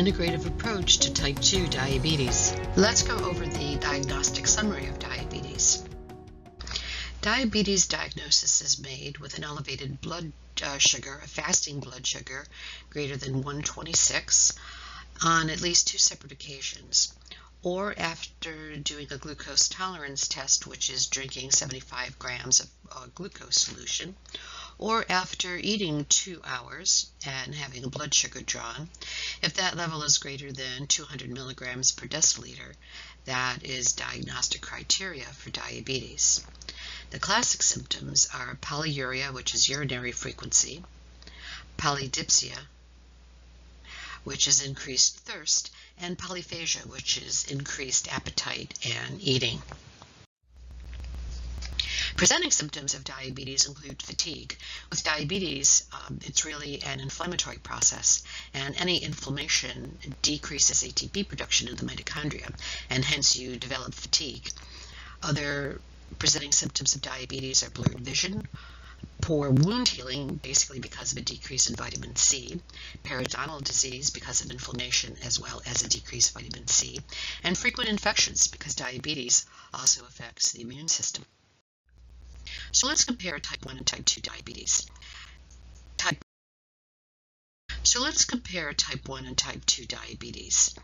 integrative approach to type 2 diabetes. Let's go over the diagnostic summary of diabetes. Diabetes diagnosis is made with an elevated blood sugar, a fasting blood sugar greater than 126 on at least 2 separate occasions, or after doing a glucose tolerance test, which is drinking 75 grams of glucose solution, or after eating 2 hours and having a blood sugar drawn. If that level is greater than 200 milligrams per deciliter, that is diagnostic criteria for diabetes. The classic symptoms are polyuria, which is urinary frequency, polydipsia, which is increased thirst, and polyphagia, which is increased appetite and eating. Presenting symptoms of diabetes include fatigue. With diabetes, it's really an inflammatory process, and any inflammation decreases ATP production in the mitochondria, and hence you develop fatigue. Other presenting symptoms of diabetes are blurred vision, poor wound healing, basically because of a decrease in vitamin C, periodontal disease because of inflammation as well as a decreased vitamin C, and frequent infections because diabetes also affects the immune system. So let's compare type 1 and type 2 diabetes. Type 1 and type 2 diabetes.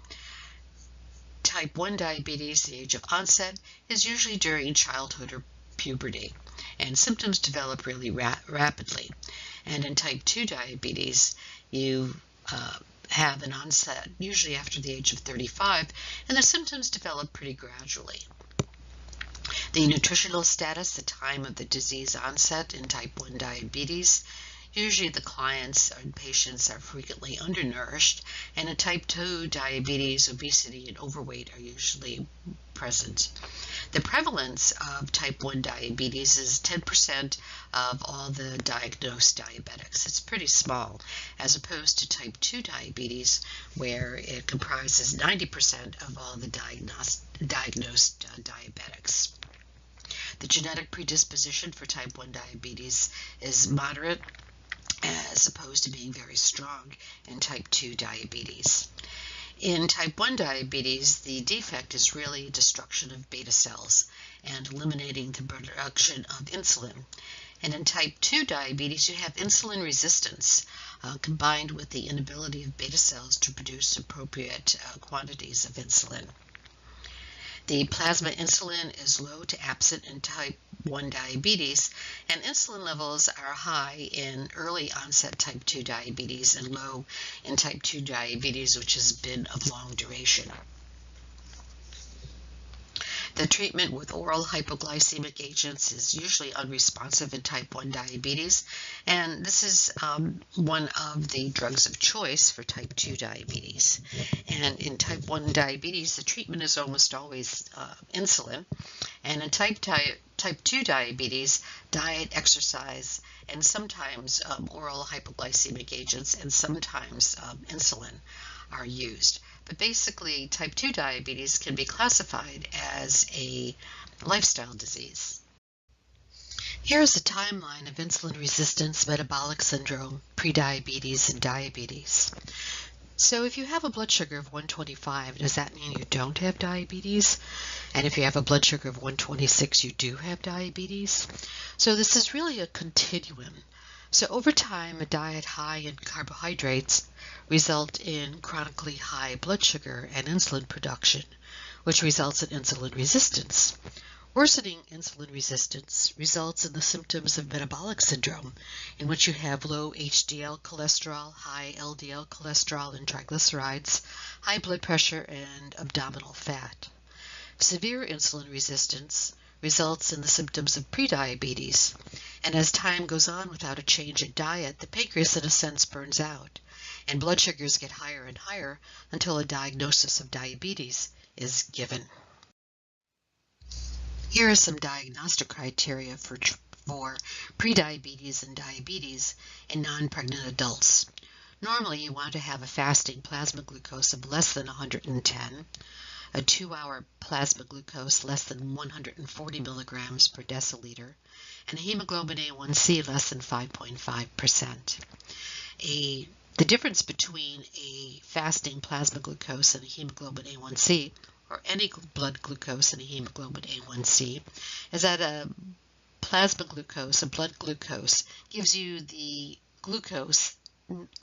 Type 1 diabetes, the age of onset, is usually during childhood or puberty, and symptoms develop really rapidly. And in type 2 diabetes, you have an onset usually after the age of 35, and the symptoms develop pretty gradually. The nutritional status, the time of the disease onset in type 1 diabetes, usually the clients and patients are frequently undernourished, and in type 2 diabetes, obesity and overweight are usually present. The prevalence of type 1 diabetes is 10% of all the diagnosed diabetics. It's pretty small, as opposed to type 2 diabetes, where it comprises 90% of all the diagnosed diabetics. The genetic predisposition for type 1 diabetes is moderate, as opposed to being very strong in type 2 diabetes. In type 1 diabetes, the defect is really destruction of beta cells and eliminating the production of insulin. And in type 2 diabetes, you have insulin resistance combined with the inability of beta cells to produce appropriate quantities of insulin. The plasma insulin is low to absent in type 1 diabetes, and insulin levels are high in early onset type 2 diabetes and low in type 2 diabetes, which has been of long duration. The treatment with oral hypoglycemic agents is usually unresponsive in type 1 diabetes, and this is one of the drugs of choice for type 2 diabetes. And in type 1 diabetes, the treatment is almost always insulin, and in type 2 diabetes, diet, exercise, and sometimes oral hypoglycemic agents, and sometimes insulin are used. But basically, type 2 diabetes can be classified as a lifestyle disease. Here's a timeline of insulin resistance, metabolic syndrome, prediabetes, and diabetes. So if you have a blood sugar of 125, does that mean you don't have diabetes? And if you have a blood sugar of 126, you do have diabetes? So this is really a continuum. So over time, a diet high in carbohydrates result in chronically high blood sugar and insulin production, which results in insulin resistance. Worsening insulin resistance results in the symptoms of metabolic syndrome, in which you have low HDL cholesterol, high LDL cholesterol and triglycerides, high blood pressure, and abdominal fat. Severe insulin resistance results in the symptoms of prediabetes, and as time goes on without a change in diet, the pancreas in a sense burns out, and blood sugars get higher and higher until a diagnosis of diabetes is given. Here are some diagnostic criteria for prediabetes and diabetes in non-pregnant adults. Normally, you want to have a fasting plasma glucose of less than 110, a 2-hour plasma glucose less than 140 milligrams per deciliter, and a hemoglobin A1C less than 5.5%. A The difference between a fasting plasma glucose and a hemoglobin A1C, or any blood glucose and a hemoglobin A1C, is that a plasma glucose, a blood glucose, gives you the glucose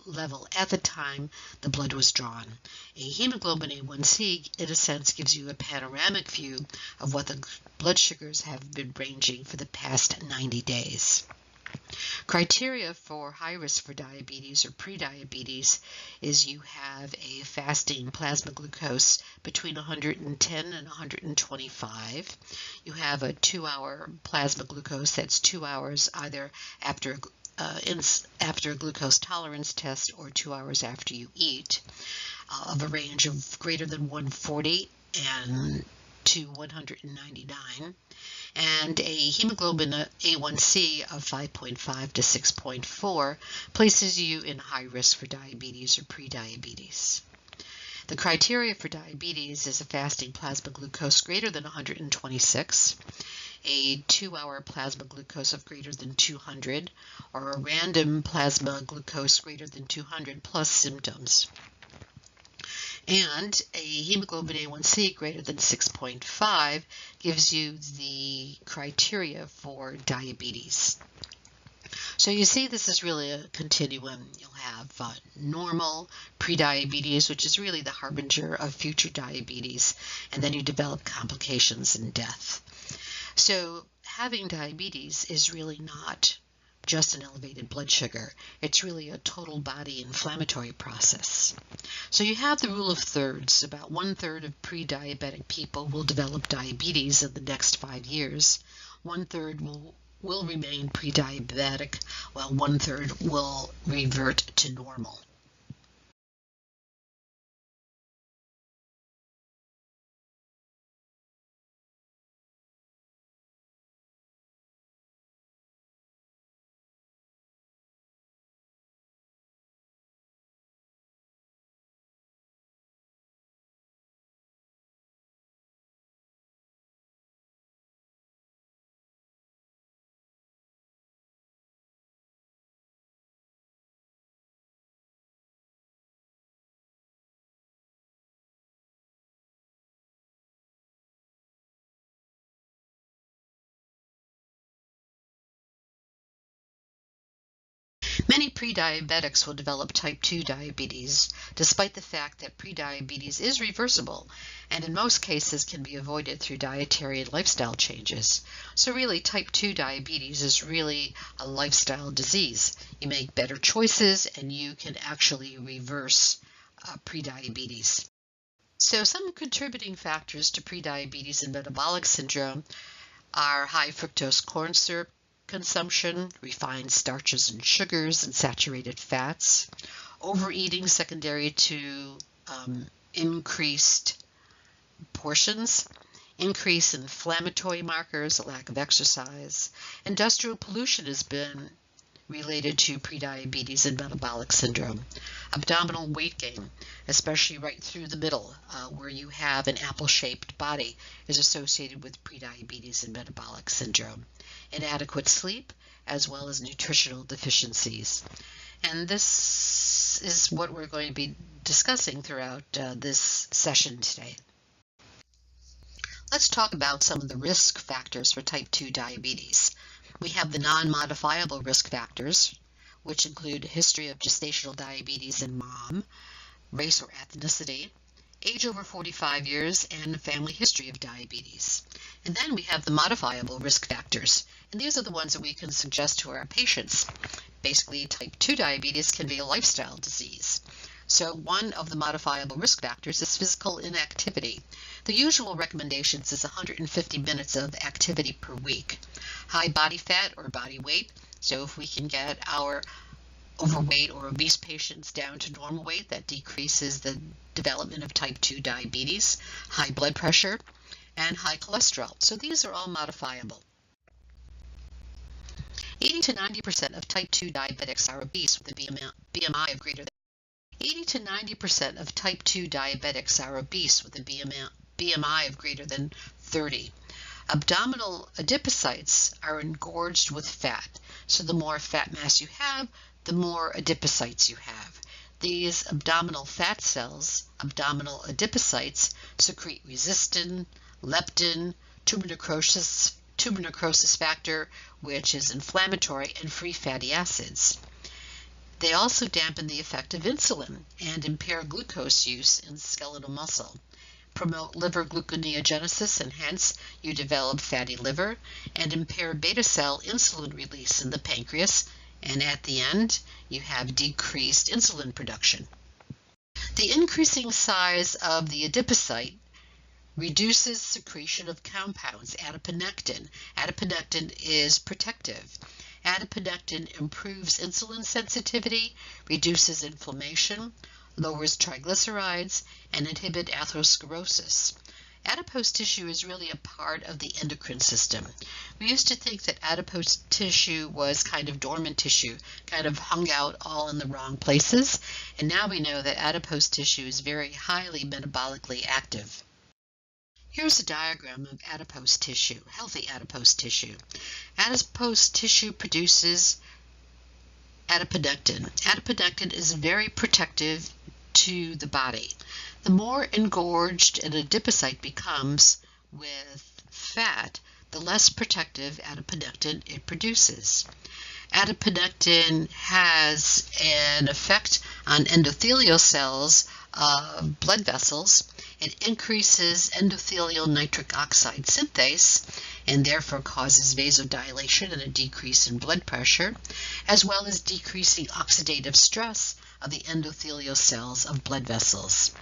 level at the time the blood was drawn. A hemoglobin A1C, in a sense, gives you a panoramic view of what the blood sugars have been ranging for the past 90 days. Criteria for high risk for diabetes or prediabetes is you have a fasting plasma glucose between 110 and 125. You have a 2-hour plasma glucose that's 2 hours either after a glucose tolerance test or 2 hours after you eat, of a range of greater than 140 and to 199, and a hemoglobin A1C of 5.5 to 6.4 places you in high risk for diabetes or prediabetes. The criteria for diabetes is a fasting plasma glucose greater than 126, a 2-hour plasma glucose of greater than 200, or a random plasma glucose greater than 200 plus symptoms. And a hemoglobin A1C greater than 6.5 gives you the criteria for diabetes. So you see, this is really a continuum. You'll have normal prediabetes, which is really the harbinger of future diabetes, and then you develop complications and death. So having diabetes is really not just an elevated blood sugar. It's really a total body inflammatory process. So you have the rule of thirds. About 1/3 of pre-diabetic people will develop diabetes in the next 5 years. 1/3 will remain pre-diabetic, while 1/3 will revert to normal. Many pre-diabetics will develop type 2 diabetes, despite the fact that pre-diabetes is reversible and in most cases can be avoided through dietary and lifestyle changes. So really, type 2 diabetes is really a lifestyle disease. You make better choices and you can actually reverse pre-diabetes. So some contributing factors to pre-diabetes and metabolic syndrome are high fructose corn syrup consumption, refined starches and sugars, and saturated fats, overeating secondary to increased portions, increased inflammatory markers, lack of exercise. Industrial pollution has been related to prediabetes and metabolic syndrome. Abdominal weight gain, especially right through the middle, where you have an apple-shaped body, is associated with prediabetes and metabolic syndrome. Inadequate sleep, as well as nutritional deficiencies. And this is what we're going to be discussing throughout this session today. Let's talk about some of the risk factors for type 2 diabetes. We have the non-modifiable risk factors, which include a history of gestational diabetes in mom, race or ethnicity, age over 45 years, and a family history of diabetes. And then we have the modifiable risk factors, and these are the ones that we can suggest to our patients. Basically, type 2 diabetes can be a lifestyle disease. So one of the modifiable risk factors is physical inactivity. The usual recommendations is 150 minutes of activity per week. High body fat or body weight, so if we can get our overweight or obese patients down to normal weight, that decreases the development of type 2 diabetes. High blood pressure and high cholesterol. So these are all modifiable. 80 to 90% of type 2 diabetics are obese with a BMI of greater than 80 to 90% of type 2 diabetics are obese with a BMI of greater than 30. Abdominal adipocytes are engorged with fat. So the more fat mass you have, the more adipocytes you have. These abdominal fat cells, abdominal adipocytes, secrete resistin, leptin, tumor necrosis factor, which is inflammatory, and free fatty acids. They also dampen the effect of insulin and impair glucose use in skeletal muscle, promote liver gluconeogenesis, and hence you develop fatty liver, and impair beta cell insulin release in the pancreas, and at the end you have decreased insulin production. The increasing size of the adipocyte reduces secretion of compounds, adiponectin. Adiponectin is protective. Adiponectin improves insulin sensitivity, reduces inflammation, lowers triglycerides, and inhibits atherosclerosis. Adipose tissue is really a part of the endocrine system. We used to think that adipose tissue was kind of dormant tissue, kind of hung out all in the wrong places, and now we know that adipose tissue is very highly metabolically active. Here's a diagram of adipose tissue, healthy adipose tissue. Adipose tissue produces adiponectin. Adiponectin is very protective to the body. The more engorged an adipocyte becomes with fat, the less protective adiponectin it produces. Adiponectin has an effect on endothelial cells of blood vessels. It increases endothelial nitric oxide synthase and therefore causes vasodilation and a decrease in blood pressure, as well as decreasing oxidative stress of the endothelial cells of blood vessels.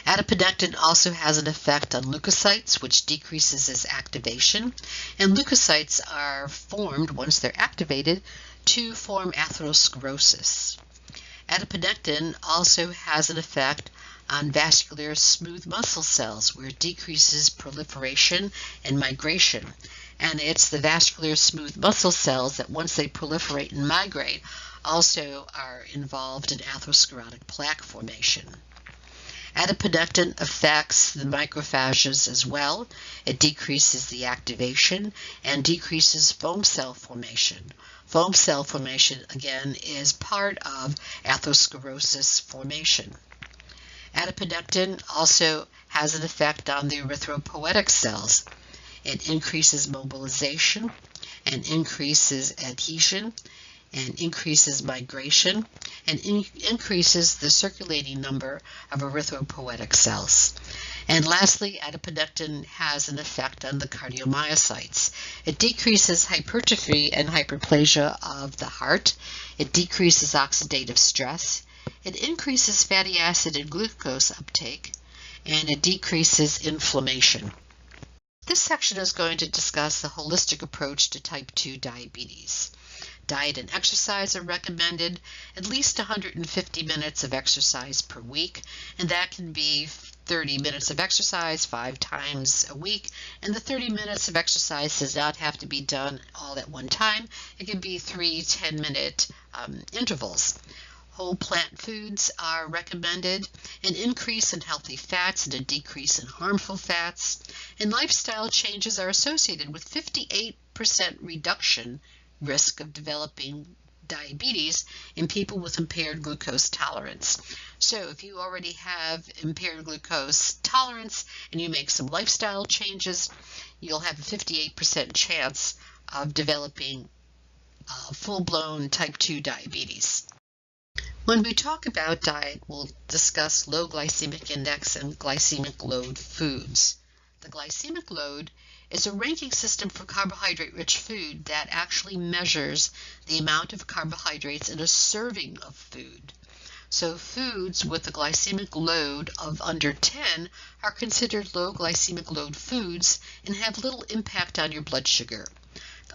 Adiponectin also has an effect on leukocytes, which decreases its activation, and leukocytes are formed once they're activated to form atherosclerosis. Adiponectin also has an effect on vascular smooth muscle cells, where it decreases proliferation and migration. And it's the vascular smooth muscle cells that, once they proliferate and migrate, also are involved in atherosclerotic plaque formation. Adiponectin affects the macrophages as well. It decreases the activation and decreases foam cell formation. Foam cell formation, again, is part of atherosclerosis formation. Adiponectin also has an effect on the erythropoietic cells. It increases mobilization and increases adhesion and increases migration and increases the circulating number of erythropoietic cells. And lastly, adiponectin has an effect on the cardiomyocytes. It decreases hypertrophy and hyperplasia of the heart. It decreases oxidative stress. It increases fatty acid and glucose uptake, and it decreases inflammation. This section is going to discuss the holistic approach to type 2 diabetes. Diet and exercise are recommended, at least 150 minutes of exercise per week, and that can be 30 minutes of exercise 5 times a week, and the 30 minutes of exercise does not have to be done all at one time. It can be 3 10-minute intervals. Whole plant foods are recommended, an increase in healthy fats and a decrease in harmful fats, and lifestyle changes are associated with 58% reduction risk of developing diabetes in people with impaired glucose tolerance. So if you already have impaired glucose tolerance and you make some lifestyle changes, you'll have a 58% chance of developing full-blown type 2 diabetes. When we talk about diet, we'll discuss low glycemic index and glycemic load foods. The glycemic load is a ranking system for carbohydrate-rich food that actually measures the amount of carbohydrates in a serving of food. So foods with a glycemic load of under 10 are considered low glycemic load foods and have little impact on your blood sugar.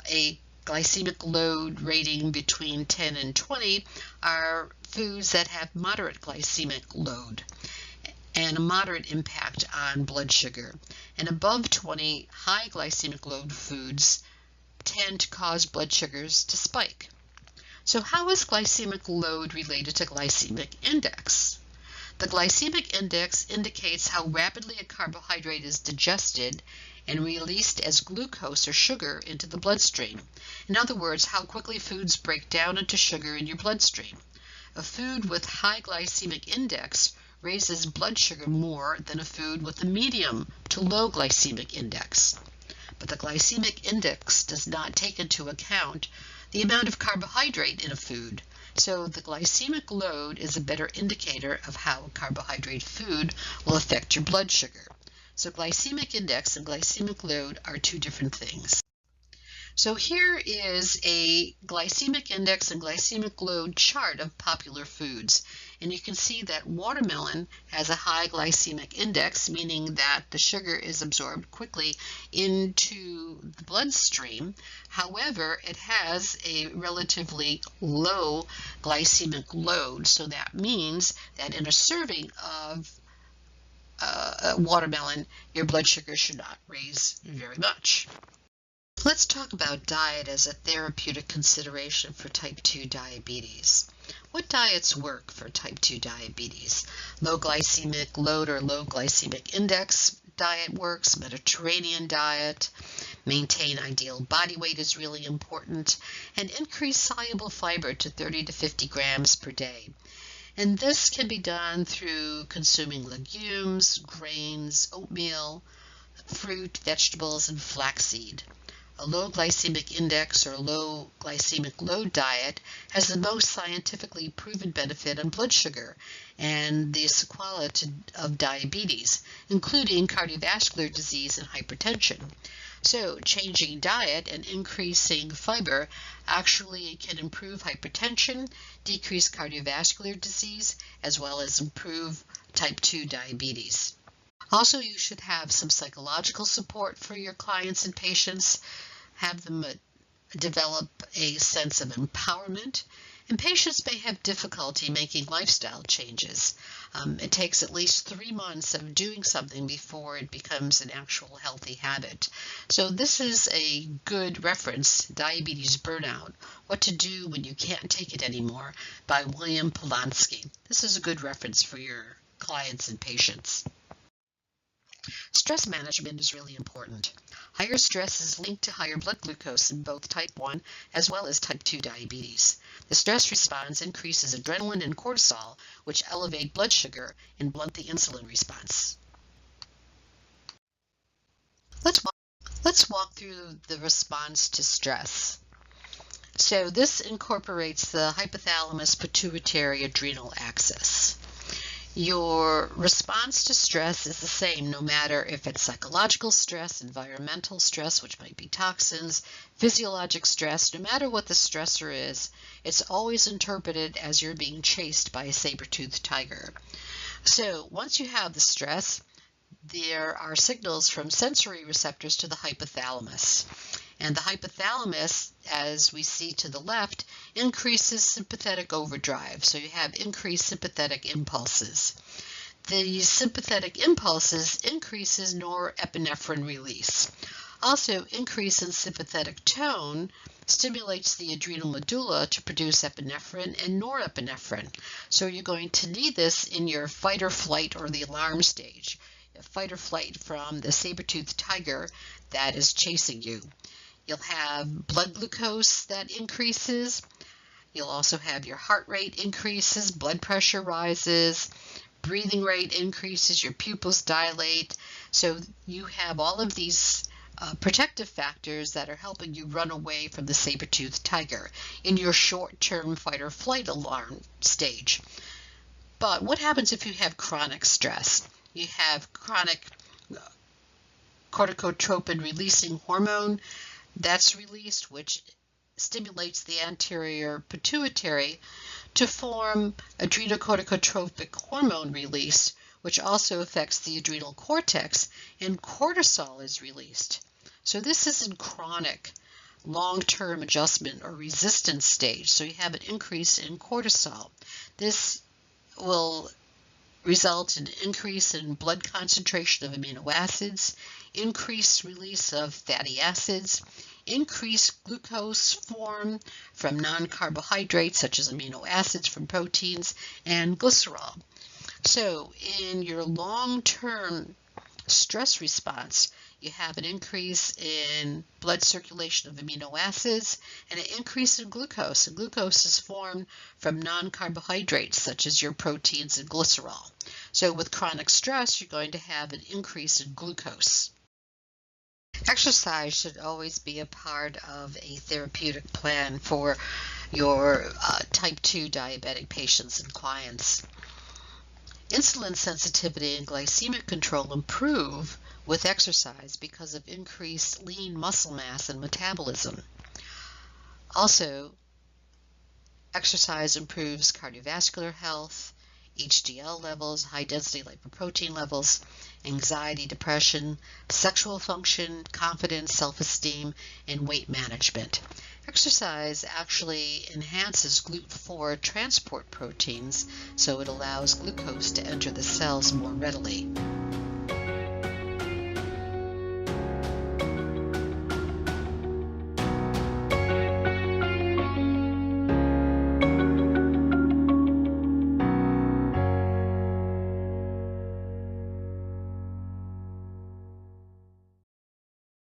A glycemic load rating between 10 and 20 are foods that have moderate glycemic load and a moderate impact on blood sugar. And above 20, high glycemic load foods tend to cause blood sugars to spike. So how is glycemic load related to glycemic index? The glycemic index indicates how rapidly a carbohydrate is digested and released as glucose or sugar into the bloodstream. In other words, how quickly foods break down into sugar in your bloodstream. A food with high glycemic index raises blood sugar more than a food with a medium to low glycemic index. But the glycemic index does not take into account the amount of carbohydrate in a food, so the glycemic load is a better indicator of how a carbohydrate food will affect your blood sugar. So glycemic index and glycemic load are two different things. So here is a glycemic index and glycemic load chart of popular foods. And you can see that watermelon has a high glycemic index, meaning that the sugar is absorbed quickly into the bloodstream. However, it has a relatively low glycemic load. So that means that in a serving of watermelon, your blood sugar should not raise very much. Let's talk about diet as a therapeutic consideration for type 2 diabetes. What diets work for type 2 diabetes? Low glycemic load or low glycemic index diet works. Mediterranean diet. Maintain ideal body weight is really important. And increase soluble fiber to 30 to 50 grams per day. And this can be done through consuming legumes, grains, oatmeal, fruit, vegetables, and flaxseed. A low glycemic index or low glycemic load diet has the most scientifically proven benefit on blood sugar and the sequelae of diabetes, including cardiovascular disease and hypertension. So changing diet and increasing fiber actually can improve hypertension, decrease cardiovascular disease, as well as improve type 2 diabetes. Also, you should have some psychological support for your clients and patients, have them develop a sense of empowerment, and patients may have difficulty making lifestyle changes. It takes at least 3 months of doing something before it becomes an actual healthy habit. So this is a good reference, Diabetes Burnout, What to Do When You Can't Take It Anymore, by William Polanski. This is a good reference for your clients and patients. Stress management is really important. Higher stress is linked to higher blood glucose in both type 1 as well as type 2 diabetes. The stress response increases adrenaline and cortisol, which elevate blood sugar and blunt the insulin response. Let's walk through the response to stress. So this incorporates the hypothalamus pituitary adrenal axis. Your response to stress is the same no matter if it's psychological stress, environmental stress, which might be toxins, physiologic stress. No matter what the stressor is, it's always interpreted as you're being chased by a saber-toothed tiger. So once you have the stress, there are signals from sensory receptors to the hypothalamus. And the hypothalamus, as we see to the left, increases sympathetic overdrive. So you have increased sympathetic impulses. The sympathetic impulses increases norepinephrine release. Also, increase in sympathetic tone stimulates the adrenal medulla to produce epinephrine and norepinephrine. So you're going to need this in your fight or flight or the alarm stage. Fight or flight from the saber-toothed tiger that is chasing you. You'll have blood glucose that increases. You'll also have your heart rate increases, blood pressure rises, breathing rate increases, your pupils dilate. So you have all of these protective factors that are helping you run away from the saber-toothed tiger in your short-term fight or flight alarm stage. But what happens if you have chronic stress? You have chronic corticotropin-releasing hormone that's released, which stimulates the anterior pituitary to form adrenocorticotropic hormone release, which also affects the adrenal cortex, and cortisol is released. So this is in chronic long-term adjustment or resistance stage. So you have an increase in cortisol. This will result in increase in blood concentration of amino acids, increased release of fatty acids, increased glucose form from non-carbohydrates such as amino acids from proteins, and glycerol. So in your long-term stress response, you have an increase in blood circulation of amino acids and an increase in glucose. And glucose is formed from non-carbohydrates such as your proteins and glycerol. So with chronic stress, you're going to have an increase in glucose. Exercise should always be a part of a therapeutic plan for your type 2 diabetic patients and clients. Insulin sensitivity and glycemic control improve with exercise because of increased lean muscle mass and metabolism. Also, exercise improves cardiovascular health, HDL levels, high-density lipoprotein levels, anxiety, depression, sexual function, confidence, self-esteem, and weight management. Exercise actually enhances GLUT4 transport proteins, so it allows glucose to enter the cells more readily.